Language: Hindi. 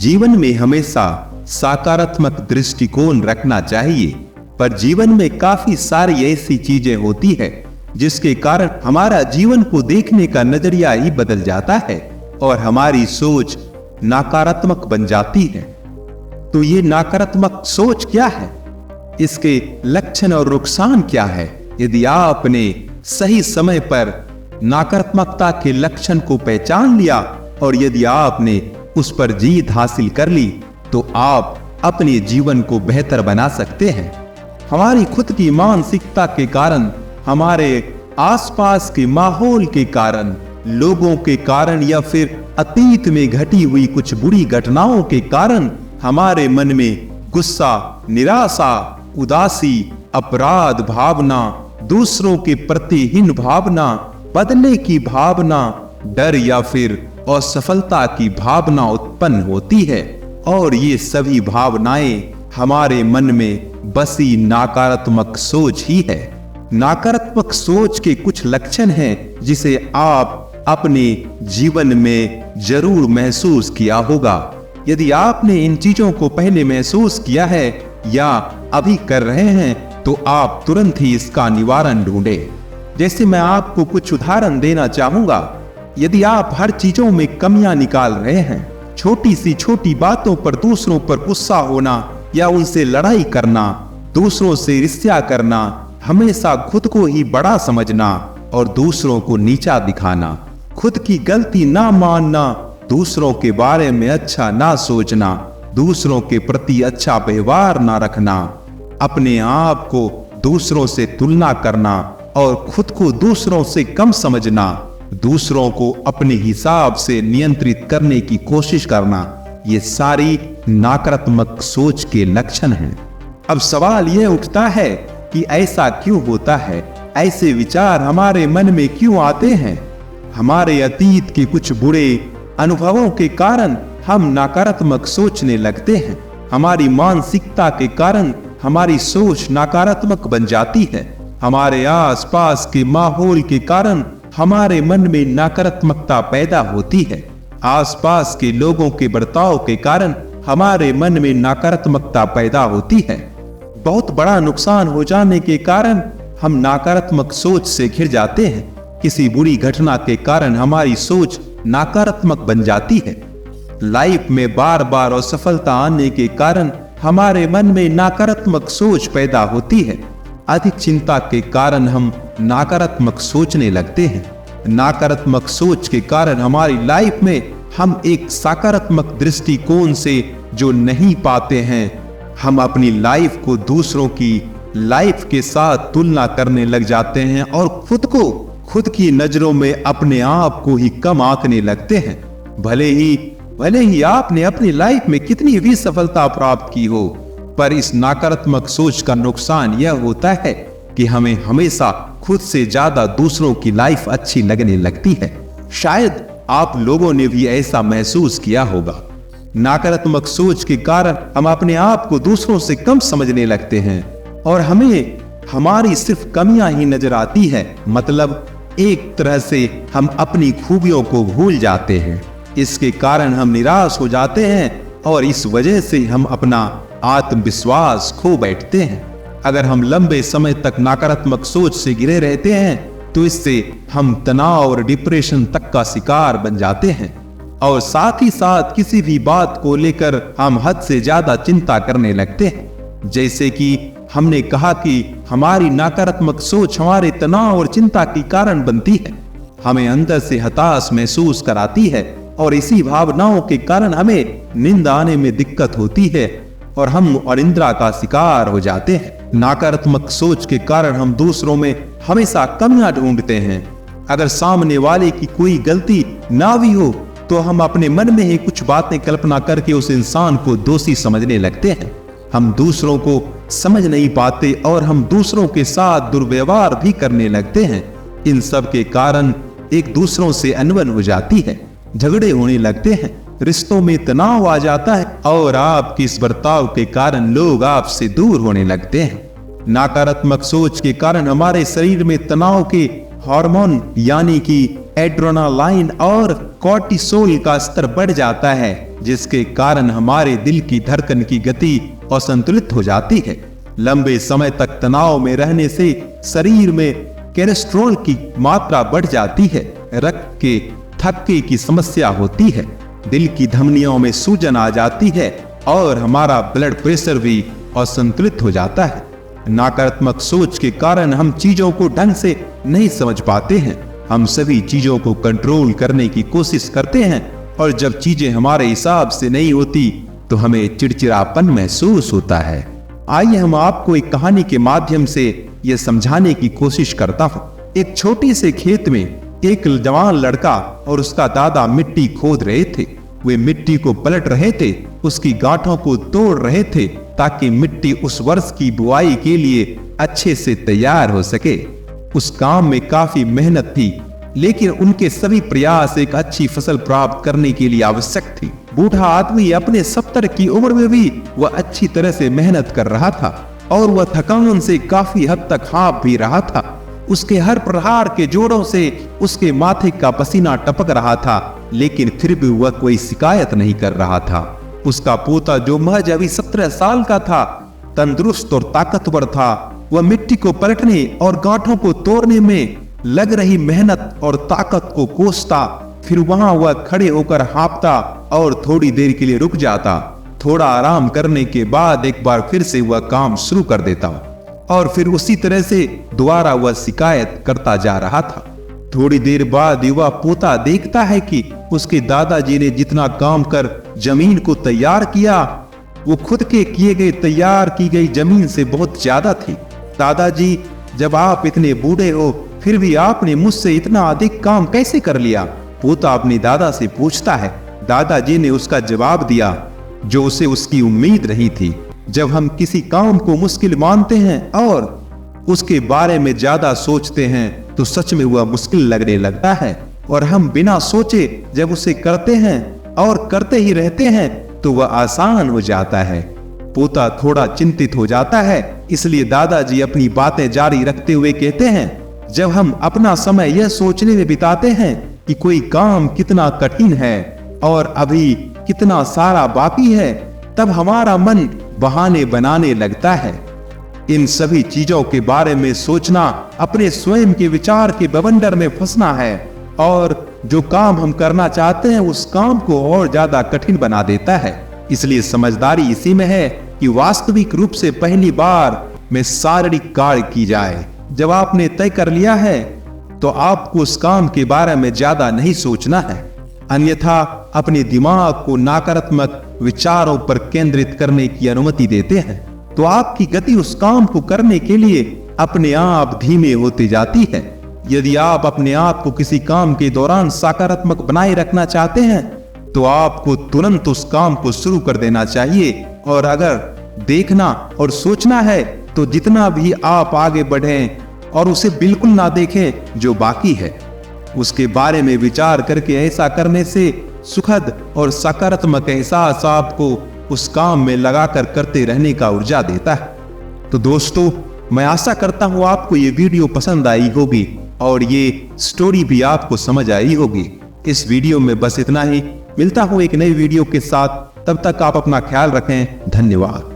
जीवन में हमेशा सकारात्मक दृष्टिकोण रखना चाहिए, पर जीवन में काफी सारी ऐसी चीजें होती है जिसके कारण हमारा जीवन को देखने का नजरिया ही बदल जाता है और हमारी सोच नकारात्मक बन जाती है। तो ये नकारात्मक सोच क्या है, इसके लक्षण और नुकसान क्या है? यदि आपने सही समय पर नकारात्मकता के लक्षण को पहचान लिया और यदि आपने उस पर जीत हासिल कर ली तो आप अपने जीवन को बेहतर बना सकते हैं। हमारी खुद की मानसिकता के कारण, हमारे आसपास के माहौल के कारण, लोगों के कारण या फिर अतीत में घटी हुई कुछ बुरी घटनाओं के कारण हमारे मन में गुस्सा, निराशा, उदासी, अपराध भावना, दूसरों के प्रति हीन भावना, बदले की भावना, डर या फिर असफलता की भावना उत्पन्न होती है। और ये सभी भावनाएं हमारे मन में बसी नकारात्मक सोच ही है। नकारात्मक सोच के कुछ लक्षण हैं जिसे आप अपने जीवन में जरूर महसूस किया होगा। यदि आपने इन चीजों को पहले महसूस किया है या अभी कर रहे हैं तो आप तुरंत ही इसका निवारण ढूंढें। जैसे मैं आपको कुछ उदाहरण देना चाहूंगा। यदि आप हर चीजों में कमियां निकाल रहे हैं, छोटी सी छोटी बातों पर दूसरों पर गुस्सा होना या उनसे लड़ाई करना, दूसरों से ईर्ष्या करना, हमेशा खुद को ही बड़ा समझना और दूसरों को नीचा दिखाना, खुद की गलती ना मानना, दूसरों के बारे में अच्छा ना सोचना, दूसरों के प्रति अच्छा व्यवहार ना रखना, अपने आप को दूसरों से तुलना करना और खुद को दूसरों से कम समझना, दूसरों को अपने हिसाब से नियंत्रित करने की कोशिश करना, ये सारी नकारात्मक सोच के लक्षण हैं। अब सवाल यह उठता है कि ऐसा क्यों होता है? ऐसे विचार हमारे मन में क्यों आते हैं? हमारे अतीत के कुछ बुरे अनुभवों के कारण हम नकारात्मक सोचने लगते हैं। हमारी मानसिकता के कारण हमारी सोच नकारात्मक बन जाती है। हमारे आसपास के माहौल के कारण हमारे मन में नकारात्मकता पैदा होती है। आसपास के लोगों के बर्ताव के कारण हमारे मन में नकारात्मकता पैदा होती है। बहुत बड़ा नुकसान हो जाने के कारण हम नकारात्मक सोच से घिर जाते हैं। किसी बुरी घटना के कारण हमारी सोच नकारात्मक बन जाती है। लाइफ में बार बार असफलता आने के कारण हमारे मन में नकारात्मक सोच पैदा होती है। अधिक चिंता के कारण हम नकारात्मक सोचने लगते हैं। नकारात्मक सोच के कारण हमारी लाइफ में हम एक सकारात्मक दृष्टिकोण से जो नहीं पाते हैं, हम अपनी लाइफ को दूसरों की लाइफ के साथ तुलना करने लग जाते हैं और खुद को खुद की नजरों में अपने आप को ही कम आंकने लगते हैं। भले ही आपने अपनी लाइफ में कितनी भी सफलता प्राप्त की हो, पर इस नकारात्मक सोच का नुकसान यह होता है कि हमें हमेशा खुद से ज्यादा दूसरों की लाइफ अच्छी लगने लगती है। शायद आप लोगों ने भी ऐसा महसूस किया होगा। नकारात्मक सोच के कारण हम अपने आप को दूसरों से कम समझने लगते हैं और हमें हमारी सिर्फ कमियां ही नजर आती है। मतलब एक तरह से हम अपनी खूबियों को भूल जाते हैं। इसके कारण हम निराश हो जाते हैं और इस वजह से हम अपना आत्मविश्वास खो बैठते हैं। अगर हम लंबे समय तक नकारात्मक सोच से घिरे रहते हैं तो इससे हम तनाव और डिप्रेशन तक का शिकार बन जाते हैं और साथ ही साथ किसी भी बात को लेकर हम हद से ज्यादा चिंता करने लगते हैं। जैसे कि हमने कहा कि हमारी नकारात्मक सोच हमारे तनाव और चिंता के कारण बनती है, हमें अंदर से हताश महसूस कराती है और इसी भावनाओं के कारण हमें नींद आने में दिक्कत होती है और हम अनिद्रा का शिकार हो जाते हैं। नकारात्मक सोच के कारण हम दूसरों में हमेशा कमियां ढूंढते हैं। अगर सामने वाले की कोई गलती ना भी हो तो हम अपने मन में ही कुछ बातें कल्पना करके उस इंसान को दोषी समझने लगते हैं। हम दूसरों को समझ नहीं पाते और हम दूसरों के साथ दुर्व्यवहार भी करने लगते हैं। इन सब के कारण एक दूसरों से अनबन हो जाती है, झगड़े होने लगते हैं, रिश्तों में तनाव आ जाता है और आपके इस बर्ताव के कारण लोग आपसे दूर होने लगते हैं। नकारात्मक सोच के कारण हमारे शरीर में तनाव के हार्मोन यानी कि एड्रेनालाइन और कॉर्टिसोल का स्तर बढ़ जाता है, जिसके कारण हमारे दिल की धड़कन की गति असंतुलित हो जाती है। लंबे समय तक तनाव में रहने से शरीर में कोलेस्ट्रॉल की मात्रा बढ़ जाती है, रक्त के थक्के की समस्या होती है, दिल की धमनियों में सूजन आ जाती है और हमारा ब्लड प्रेशर भी असंतुलित हो जाता है। नकारात्मक सोच के कारण हम चीजों को ढंग से नहीं समझ पाते हैं। हम सभी चीजों को कंट्रोल करने की कोशिश करते हैं और जब चीजें हमारे हिसाब से नहीं होती तो हमें चिड़चिड़ापन महसूस होता है। आइए हम आपको एक कहानी के माध्यम से यह समझाने की कोशिश करता हूँ। एक छोटे से खेत में एक जवान लड़का और उसका दादा मिट्टी खोद रहे थे। वे मिट्टी को पलट रहे थे, उसकी गांठों को तोड़ रहे थे ताकि मिट्टी उस वर्ष की बुआई के लिए अच्छे से तैयार हो सके। उस काम में काफी मेहनत थी, लेकिन उनके सभी प्रयास एक अच्छी फसल प्राप्त करने के लिए आवश्यक थी। बूढ़ा आदमी अपने 70 की उम्र में भी वह अच्छी तरह से मेहनत कर रहा था और वह थकान से काफी हद तक हाँफ भी रहा था। उसके हर प्रहार के जोड़ों से उसके माथे का पसीना टपक रहा था, लेकिन फिर भी वह कोई शिकायत नहीं कर रहा था। उसका पोता जो महज अभी 17 साल का था, तंदुरुस्त और ताकतवर था। वह मिट्टी को पलटने और गांठों को तोड़ने में लग रही मेहनत और ताकत को कोसता, फिर वहां वह खड़े होकर हाँफता और थोड़ी देर के लिए रुक जाता। थोड़ा आराम करने के बाद एक बार फिर से वह काम शुरू कर देता और फिर उसी तरह से दोबारा वह शिकायत करता जा रहा था। थोड़ी देर बाद युवा पोता देखता है कि उसके दादाजी ने जितना काम कर जमीन को तैयार किया, वो खुद के किए गए तैयार की गई जमीन से बहुत ज्यादा थी। दादाजी, जब आप इतने बूढ़े हो फिर भी आपने मुझसे इतना अधिक काम कैसे कर लिया? पोता अपने दादा से पूछता है। दादाजी ने उसका जवाब दिया जो उसे उसकी उम्मीद नहीं थी। जब हम किसी काम को मुश्किल मानते हैं और उसके बारे में ज्यादा सोचते हैं तो सच में वह मुश्किल लगने लगता है, और हम बिना सोचे जब उसे करते हैं और करते ही रहते हैं तो वह आसान हो जाता है। पोता थोड़ा चिंतित हो जाता है, इसलिए दादाजी अपनी बातें जारी रखते हुए कहते हैं, जब हम अपना समय यह सोचने में बिताते हैं कि कोई काम कितना कठिन है और अभी कितना सारा बाकी है, तब हमारा मन बहाने बनाने लगता है। इन सभी चीजों के बारे में सोचना अपने स्वयं के विचार के बवंडर में फंसना है और जो काम हम करना चाहते हैं उस काम को और ज्यादा कठिन बना देता है। इसलिए समझदारी इसी में है कि वास्तविक रूप से पहली बार में शारीरिक कार्य की जाए। जब आपने तय कर लिया है तो आपको उस काम के बारे में ज्यादा नहीं सोचना है, अन्यथा अपने दिमाग को नकारात्मक विचारों पर केंद्रित करने की अनुमति देते हैं तो आपकी गति उस काम को करने के लिए अपने आप धीमे होती जाती है। यदि आप अपने आप को किसी काम के दौरान सकारात्मक बनाए रखना चाहते हैं तो आपको तुरंत उस काम को शुरू कर देना चाहिए, और अगर देखना और सोचना है तो जितना भी आप आगे बढ़ें और उसे बिल्कुल ना देखें जो बाकी है। उसके बारे में विचार करके ऐसा करने से सुखद और सकारात्मक एहसास आपको उस काम में लगाकर करते रहने का ऊर्जा देता है। तो दोस्तों, मैं आशा करता हूं आपको ये वीडियो पसंद आई होगी और ये स्टोरी भी आपको समझ आई होगी। इस वीडियो में बस इतना ही। मिलता हूं एक नई वीडियो के साथ, तब तक आप अपना ख्याल रखें। धन्यवाद।